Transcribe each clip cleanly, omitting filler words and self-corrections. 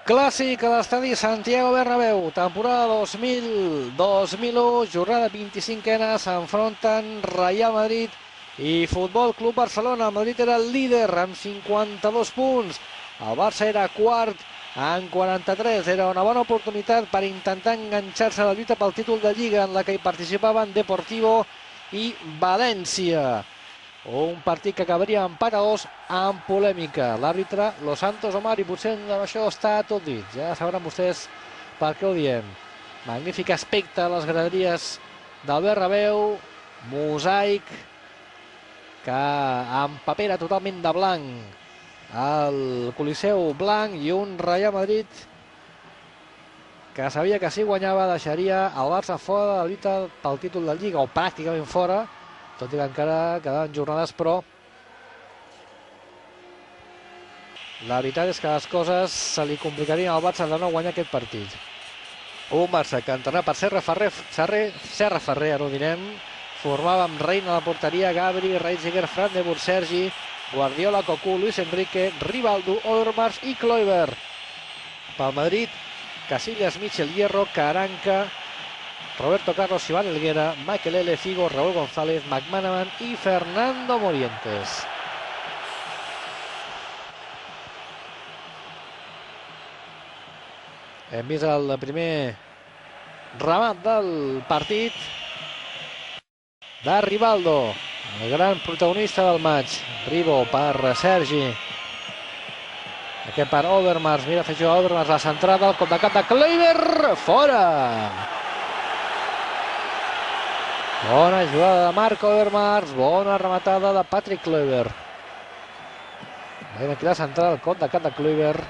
Clàssic a l'estadi Santiago Bernabéu, temporada 2000-2001, jornada 25a, s'enfronten Real Madrid i Futbol Club Barcelona. El Madrid era el líder amb 52 punts, el Barça era quart amb 43. Era una bona oportunitat per intentar enganxar-se a la lluita pel títol de Lliga, en la que hi participaven Deportivo i València. Un partit que acabaria empat a 2 amb polèmica. L'àrbitre, Los Santos Omar, i potser amb això està tot dit. Ja sabran vostès per què ho diem. Magnífic aspecte a les graderies del Bernabéu. Mosaic que empapera totalment de blanc el Coliseu blanc, i un Real Madrid que sabia que si guanyava deixaria el Barça fora de la lluita pel títol de Lliga, o pràcticament fora, tot i que encara quedaven jornades, però la veritat és que les coses se li complicarien al Barça de no guanyar aquest partit. Un Barça que entrenat per Serra Ferrer, ara ho direm, formava amb Reina a la porteria, Gabri, Reitziger, Fran de Boer, Sergi, Guardiola, Cocu, Luis Enrique, Rivaldo, Overmars i Kluivert. Pel Madrid, Casillas, Michel Hierro, Caranca, Roberto Carlos, Iván Helguera, Makelele, Figo, Raúl González, McManaman i Fernando Morientes. Hem vist el primer remat del partit de Rivaldo, el gran protagonista del maig. Ribo per Sergi. Aquest per Overmars, mira fer jugar Overmars, la centrada, el cop de cap de Kluivert, fora! Bona jugada de Marc Overmars, bona rematada de Patrick Kluivert. Veiem aquí la centrada, el cop de cap de Kluivert,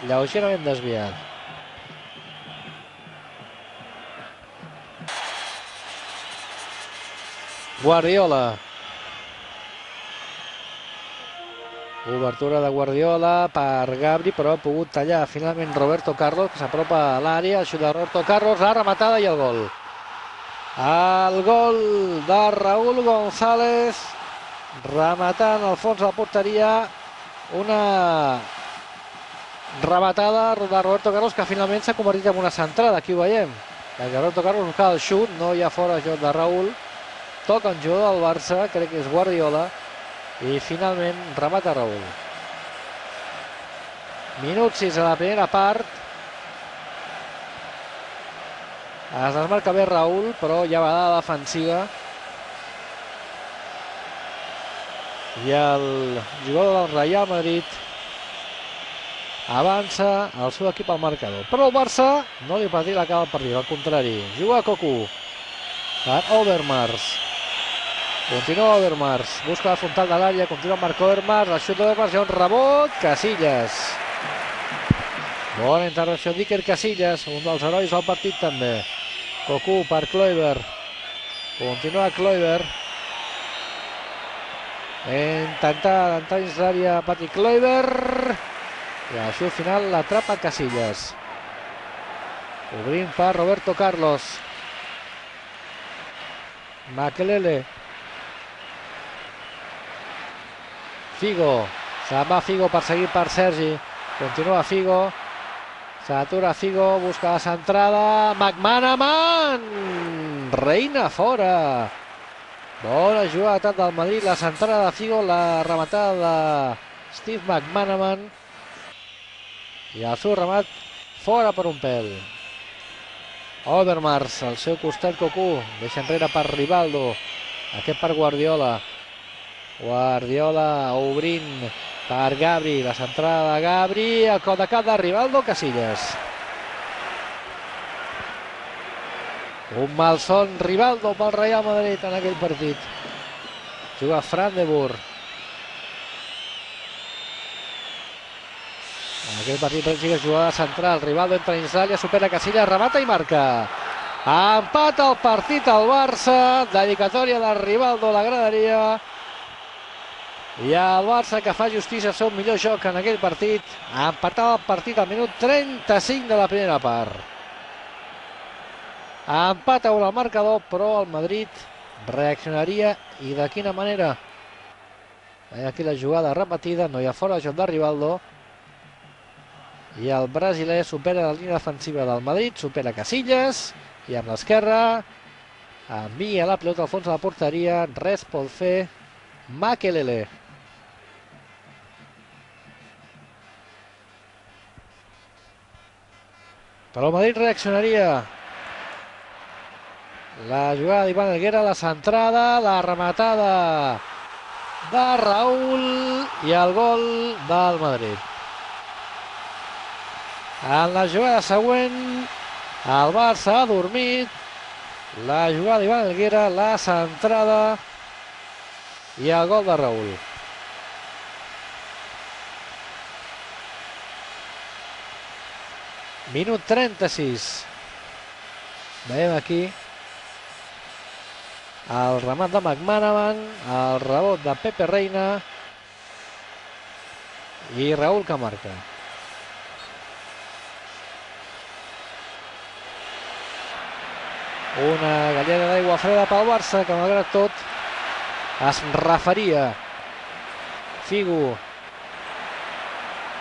lleugerament desviat. Guardiola. Obertura de Guardiola per Gabri, però ha pogut tallar finalment Roberto Carlos, que s'apropa a l'àrea, el xut de Roberto Carlos, la rematada i el gol. El gol de Raúl González, rematant al fons de la porteria, una rematada de Roberto Carlos que finalment s'ha convertit en una centrada. Aquí ho veiem, perquè Roberto Carlos buscava el xut, no hi ha fora joc de Raúl, toca un jugador del Barça, crec que és Guardiola, i finalment remata Raúl. Minut 6 a la primera part. Es desmarca bé Raúl, però hi ha vegada defensiva. I el jugador del Real Madrid avança el seu equip al marcador. Però el Barça no li patir l'acaba el partit, al contrari. Juga Cocu per Overmars. Continua Overmars, busca la frontal de l'àrea, continua Marc Overmars, el xut d'Overmars, hi ha un rebot, Casillas. Bona intervenció d'Iker Casillas, un dels herois del partit també. Cocu per Kluivert. Continua Kluivert. Intentar entrar dins l'àrea Patrick Kluivert. I al xut final l'atrapa Casillas. Obrint per Roberto Carlos. Makelele. Figo. Se'n va Figo per seguir per Sergi. Continua Figo. S'atura Figo, busca la centrada. McManaman! Reina fora. Bona jugada del Madrid, la centrada de Figo, la rematada de Steve McManaman. I el seu remat fora per un pèl. Overmars, al seu costat Cocu, deixa enrere per Rivaldo. Aquest per Guardiola. Guardiola obrint per Gabri, la centrada de Gabri, el cop de cap de Rivaldo, Casillas. Un malson Rivaldo pel Real Madrid en aquell partit. Juga Fran de Boer. En aquell partit Reitziger, jugada central, Rivaldo entra dins l'àrea, supera Casillas, remata i marca. Empata el partit al Barça, dedicatòria de Rivaldo a la graderia. I el Barça, que fa justícia al seu millor joc en aquell partit, empatava el partit al minut 35 de la primera part. Empat a 1 al marcador, però el Madrid reaccionaria, i de quina manera? Aquí la jugada repetida, no hi ha fora de joc de Rivaldo. i el brasiler supera la línia defensiva del Madrid, supera Casillas, i amb l'esquerra envia la pilota al fons de la porteria, res pot fer Makelele. Però el Madrid reaccionaria. La jugada d'Ivan Helguera, la centrada, la rematada de Raúl i el gol del Madrid. En la jugada següent, el Barça ha dormit. La jugada d'Ivan Helguera, la centrada i el gol de Raúl. Minut 36. Veiem aquí el remat de McManaman, el rebot de Pepe Reina i Raúl que marca. Una galleda d'aigua freda pel Barça que malgrat tot es referia. Figo.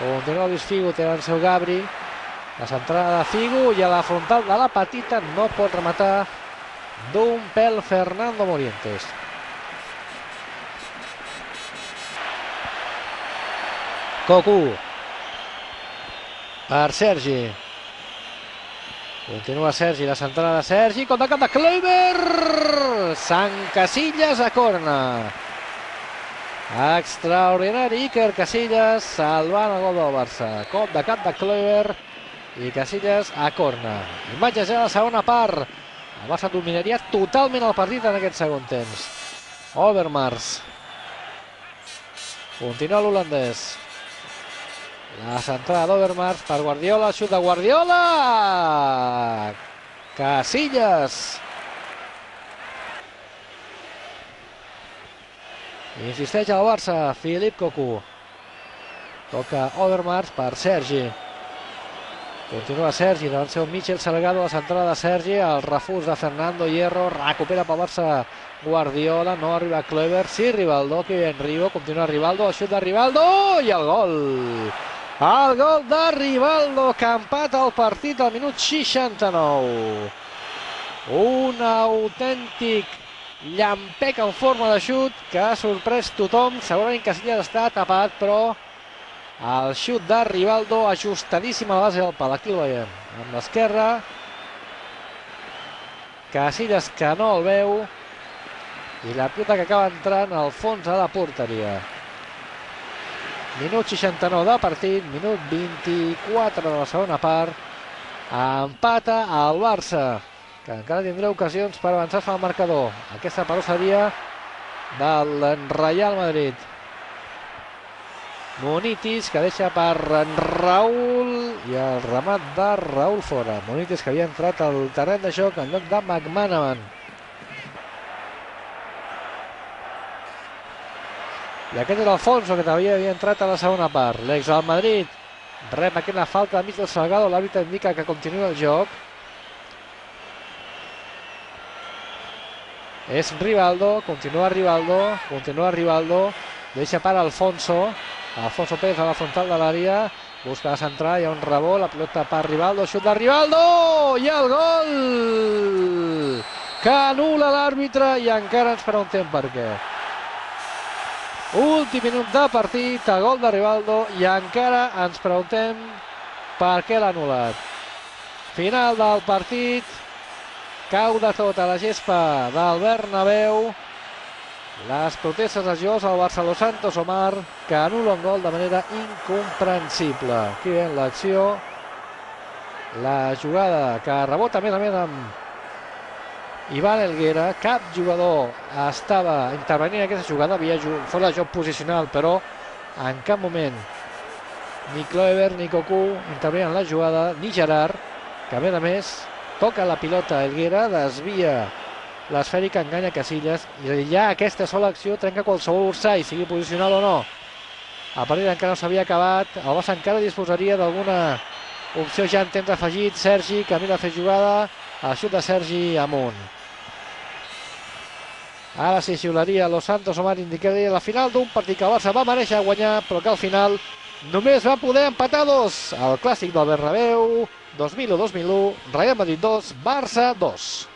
Continua Luis Figo, té el seu Gabri. La centrada de Figo i a la frontal de la petita no pot rematar d'un pèl Fernando Morientes. Cocu per Sergi. Continua Sergi, la centrada de Sergi, contra cap de Kluivert. Sant Casillas a corna. Extraordinari Iker Casillas salvant el gol del Barça. Cop de cap de Kluivert i Casillas a corna. Imatges ja de la segona part. El Barça dominaria totalment el partit en aquest segon temps. Overmars. Continua l'holandès. La centrada d'Overmars per Guardiola, xut de Guardiola! Casillas! Insisteix el Barça, Philippe Cocu. Toca Overmars per Sergi. Continua Sergi, davant seu Michel Salgado, la centrada de Sergi, el refús de Fernando Hierro, recupera pel Barça Guardiola, no arriba Kluivert, sí Rivaldo, que bien Rivo, continua Rivaldo, el xut de Rivaldo i el gol! El gol de Rivaldo, que empata el partit al minut 69. Un autèntic llampec en forma de xut que ha sorprès tothom, segurament Casillas està tapat, però el xut de Rivaldo ajustadíssim a la base del pal, aquí el veiem, amb l'esquerra. Casillas que no el veu i la pilota que acaba entrant al fons de la porteria. Minut 69 de partit, minut 24 de la segona part. Empata el Barça, que encara tindrà ocasions per avançar-se al marcador. Aquesta però seria del Real Madrid. Munitis, que deixa per Raúl, i el remat de Raúl fora. Munitis, que havia entrat al terreny de joc en lloc de McManaman. I aquest és Alfonso, que també havia entrat a la segona part. L'ex del Madrid rep aquí la falta de mig del Salgado. L'àrbitre indica que continua el joc. És Rivaldo, continua Rivaldo. Deixa per Alfonso. Alfonso Pérez a la frontal de l'àrea. Busca la centrada, hi ha un rebot, la pilota per Rivaldo, xut de Rivaldo i el gol! Que anul·la l'àrbitre i encara ens farà un temps per què. Últim minut de partit, el gol de Rivaldo i encara ens preguntem per què l'ha anul·lat. Final del partit, cau de tot a la gespa del Bernabéu. Les protestes dels jugadors al Barça Santos Omar, que anul·la un gol de manera incomprensible. Aquí ven l'acció, la jugada que rebota a més amb Ivan Helguera. Cap jugador estava intervenint en aquesta jugada, havia fora de joc posicional, però en cap moment ni Kluivert ni Cocu intervenien en la jugada, ni Gerard, que a més toca la pilota Helguera, desvia l'esfèrica, enganya Casillas, i ja aquesta sola acció trenca qualsevol orsai, sigui posicional o no. El partit encara no s'havia acabat, el Barça encara disposaria d'alguna opció ja en temps afegit. Sergi, que mira a fer jugada, el xut de Sergi amunt. Ara sí xiularia Los Santos Omar, indicaria la final d'un partit que el Barça va mereixer guanyar, però que al final només va poder empatar 2. El clàssic del Bernabéu, 2001-2001, Real Madrid 2, Barça 2.